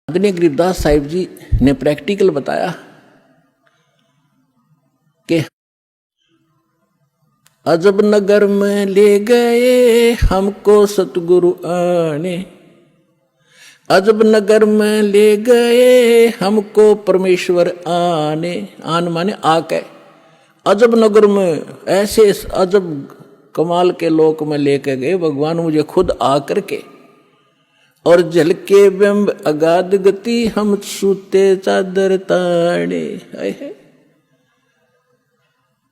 आदरणीय गरीबदास साहिब जी ने प्रैक्टिकल बताया कि अजब नगर में ले गए हमको सतगुरु आने, अजब नगर में ले गए हमको परमेश्वर आने। आन माने आके, अजब नगर में ऐसे अजब कमाल के लोक में लेके गए भगवान मुझे खुद आकर के। और जल के बिंब अगाध गति हम सूते चादर ताड़े।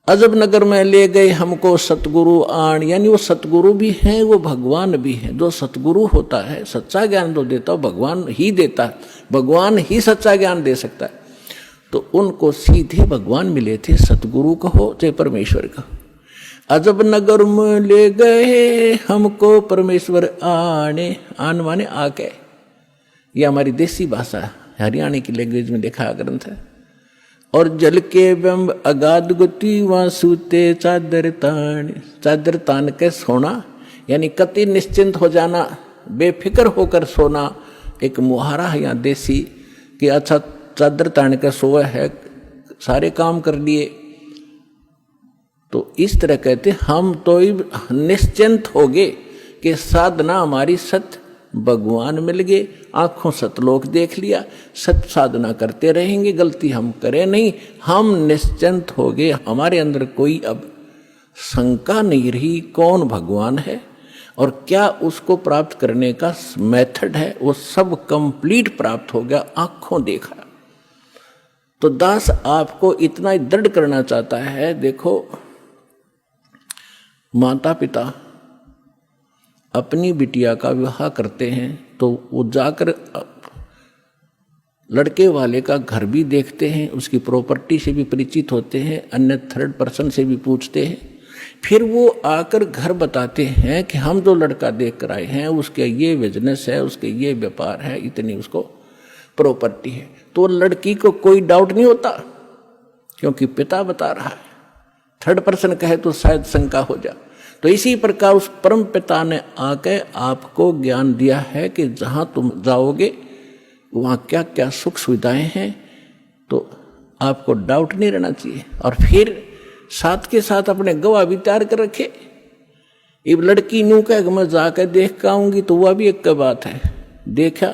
अजब नगर में ले गए हमको सतगुरु आण, यानी वो सतगुरु भी हैं, वो भगवान भी हैं। जो सतगुरु होता है सच्चा ज्ञान तो देता है भगवान ही देता है, भगवान ही सच्चा ज्ञान दे सकता है। तो उनको सीधे भगवान मिले थे, सतगुरु कहो चाहे परमेश्वर कहो। अजब नगर में ले गए हमको परमेश्वर आने, आन माने आके। ये हमारी देसी भाषा हरियाणा की लैंग्वेज में देखा ग्रंथ है। और जल के बिंब अगाध गति वहां सूते चादर तान, चादर तान के सोना यानी कति निश्चिंत हो जाना, बेफिक्र होकर सोना। एक मुहारा है यहाँ देसी कि अच्छा चादर तान के सोए है, सारे काम कर लिए। तो इस तरह कहते हम तो निश्चिंत हो गए कि साधना हमारी सत्य भगवान मिल गए, आंखों सतलोक देख लिया, सत्य साधना करते रहेंगे, गलती हम करें नहीं, हम निश्चिंत हो गए। हमारे अंदर कोई अब शंका नहीं रही कौन भगवान है और क्या उसको प्राप्त करने का मेथड है, वो सब कंप्लीट प्राप्त हो गया, आंखों देखा। तो दास आपको इतना ही दृढ़ करना चाहता है। देखो माता पिता अपनी बिटिया का विवाह करते हैं तो वो जाकर लड़के वाले का घर भी देखते हैं, उसकी प्रॉपर्टी से भी परिचित होते हैं, अन्य थर्ड पर्सन से भी पूछते हैं। फिर वो आकर घर बताते हैं कि हम जो लड़का देख कर आए हैं उसके ये बिजनेस है, उसके ये व्यापार है, इतनी उसको प्रॉपर्टी है। तो लड़की को कोई डाउट नहीं होता क्योंकि पिता बता रहा है। थर्ड पर्सन कहे तो शायद शंका हो जाए। तो इसी प्रकार उस परम पिता ने आके आपको ज्ञान दिया है कि जहां तुम जाओगे वहां क्या क्या सुख सुविधाएं हैं, तो आपको डाउट नहीं रहना चाहिए। और फिर साथ के साथ अपने गवाह भी तैयार कर रखे। अब लड़की न्यू कह मैं जाकर देख के आऊंगी तो वह भी एक बात है, देखा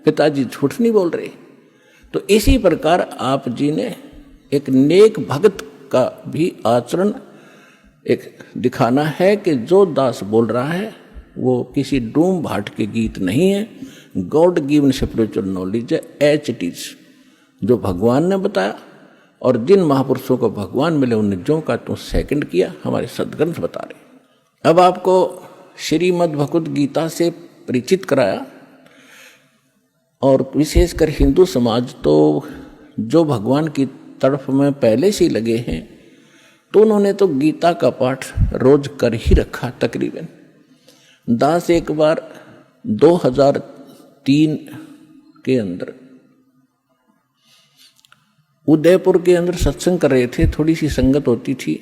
पिताजी झूठ नहीं बोल रहे। तो इसी प्रकार आप जी ने एक नेक भक्त का भी आचरण एक दिखाना है कि जो दास बोल रहा है वो किसी डूम भाट के गीत नहीं है, गॉड गिवन स्पिरिचुअल नॉलेज है, एच इट इज जो भगवान ने बताया। और जिन महापुरुषों को भगवान मिले उन्हें जो का तो सेकंड किया, हमारे सदग्रंथ बता रहे। अब आपको श्रीमद् भगवद गीता से परिचित कराया। और विशेषकर हिंदू समाज तो जो भगवान की तरफ में पहले से ही लगे हैं तो उन्होंने तो गीता का पाठ रोज कर ही रखा तकरीबन। दास एक बार 2003 के अंदर उदयपुर के अंदर सत्संग कर रहे थे, थोड़ी सी संगत होती थी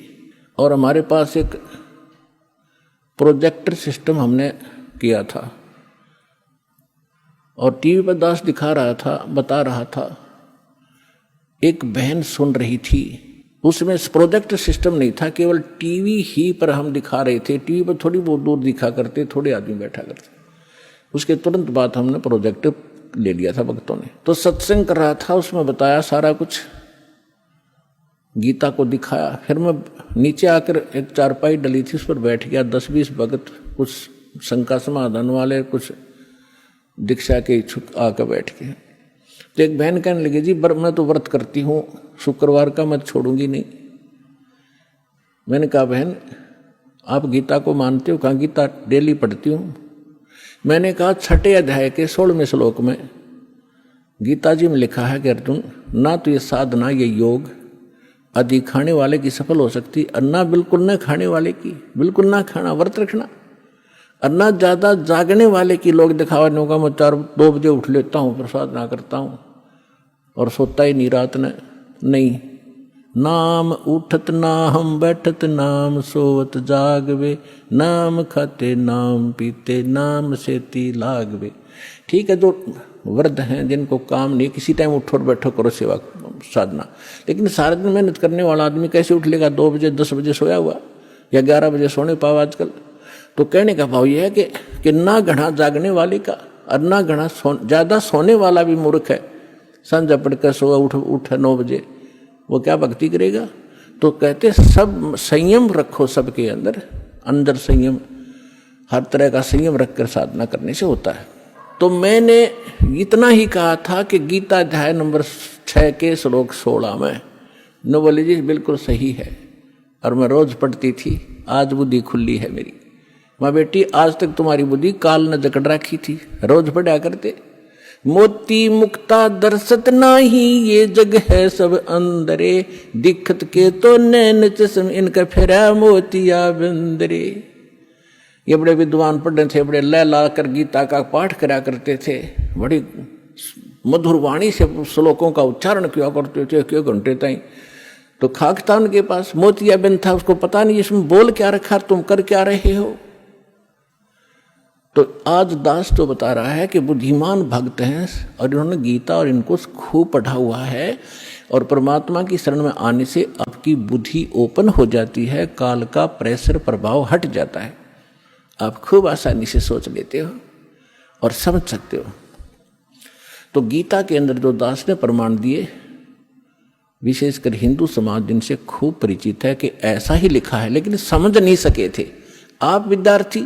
और हमारे पास एक प्रोजेक्टर सिस्टम हमने किया था और टीवी पर दास दिखा रहा था, बता रहा था। एक बहन सुन रही थी, उसमें प्रोजेक्ट सिस्टम नहीं था, केवल टीवी ही पर हम दिखा रहे थे। टीवी पर थोड़ी बहुत दूर दिखा करते, थोड़े आदमी बैठा करते। उसके तुरंत बाद हमने प्रोजेक्ट ले लिया था भक्तों ने। तो सत्संग कर रहा था, उसमें बताया सारा कुछ, गीता को दिखाया। फिर मैं नीचे आकर एक चारपाई डली थी उस पर बैठ गया। 10-20 भगत, कुछ शंका समाधान वाले, कुछ दीक्षा के इच्छुक आकर बैठ गए। तो एक बहन कहने लगी जी मैं तो व्रत करती हूँ, शुक्रवार का मैं छोड़ूंगी नहीं। मैंने कहा बहन आप गीता को मानते हो? कहा गीता डेली पढ़ती हूँ। मैंने कहा 6 अध्याय के 16वें श्लोक में गीता जी में लिखा है कि अर्जुन ना तो ये साधना, ये योग अधिक खाने वाले की सफल हो सकती, और ना बिल्कुल न खाने वाले की, बिल्कुल ना खाना, व्रत रखना। और ना ज़्यादा जागने वाले की, लोग दिखावा नहीं होगा मैं 4-2 बजे उठ लेता हूँ, प्रसाद ना करता हूँ और सोता ही नहीं रात ने, नहीं। नाम उठत ना हम बैठत नाम सोवत जागवे, नाम खाते नाम पीते नाम सेती लागवे। ठीक है, जो वृद्ध हैं जिनको काम नहीं, किसी टाइम उठो और बैठो करो सेवा साधना, लेकिन सारा दिन मेहनत करने वाला आदमी कैसे उठ लेगा? 2 बजे 10 बजे सोया हुआ या 11 बजे सोने पाओ आजकल। तो कहने का भाव यह है कि ना घना जागने वाले का और ना घना ज़्यादा सोने वाला भी मूर्ख है। संध्या पढ़कर सोया उठ 9 बजे, वो क्या भक्ति करेगा? तो कहते सब संयम रखो, सबके अंदर संयम, हर तरह का संयम रखकर साधना करने से होता है। तो मैंने इतना ही कहा था कि गीता अध्याय नंबर 6 के श्लोक 16 में न बोले जी बिल्कुल सही है, और मैं रोज पढ़ती थी। आज बुद्धि खुली है मेरी। माँ बेटी आज तक तुम्हारी बुद्धि काल न जकड़ रखी थी, रोज पढ़ा करते। मोती मुक्ता दर्शत नाही, ये जग है सब अंदरे, दिखत के तो नैन चश्म इनका फेरा मोतिया बंदरे। ये बड़े विद्वान पंडित थे, बड़े लय ला कर गीता का पाठ करा करते थे, बड़ी मधुर वाणी से श्लोकों का उच्चारण किया करते थे क्यों घंटे ताई। तो खाक था उनके पास, मोतिया बिन था, उसको पता नहीं इसमें बोल क्या रखा, तुम कर क्या रहे हो। तो आज दास तो बता रहा है कि बुद्धिमान भक्त हैं और इन्होंने गीता और इनको खूब पढ़ा हुआ है, और परमात्मा की शरण में आने से आपकी बुद्धि ओपन हो जाती है, काल का प्रेशर प्रभाव हट जाता है, आप खूब आसानी से सोच लेते हो और समझ सकते हो। तो गीता के अंदर जो दास ने प्रमाण दिए, विशेषकर हिंदू समाज जिनसे खूब परिचित है कि ऐसा ही लिखा है, लेकिन समझ नहीं सके थे। आप विद्यार्थी,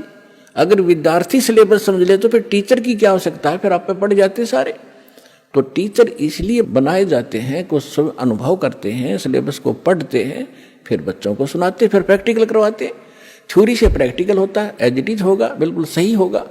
अगर विद्यार्थी सिलेबस समझ ले तो फिर टीचर की क्या आवश्यकता है, फिर आप पे पढ़ जाते सारे। तो टीचर इसलिए बनाए जाते हैं कि सब अनुभव करते हैं, सिलेबस को पढ़ते हैं, फिर बच्चों को सुनाते, फिर प्रैक्टिकल करवाते। थ्योरी से प्रैक्टिकल होता है, एज इट इज होगा, बिल्कुल सही होगा।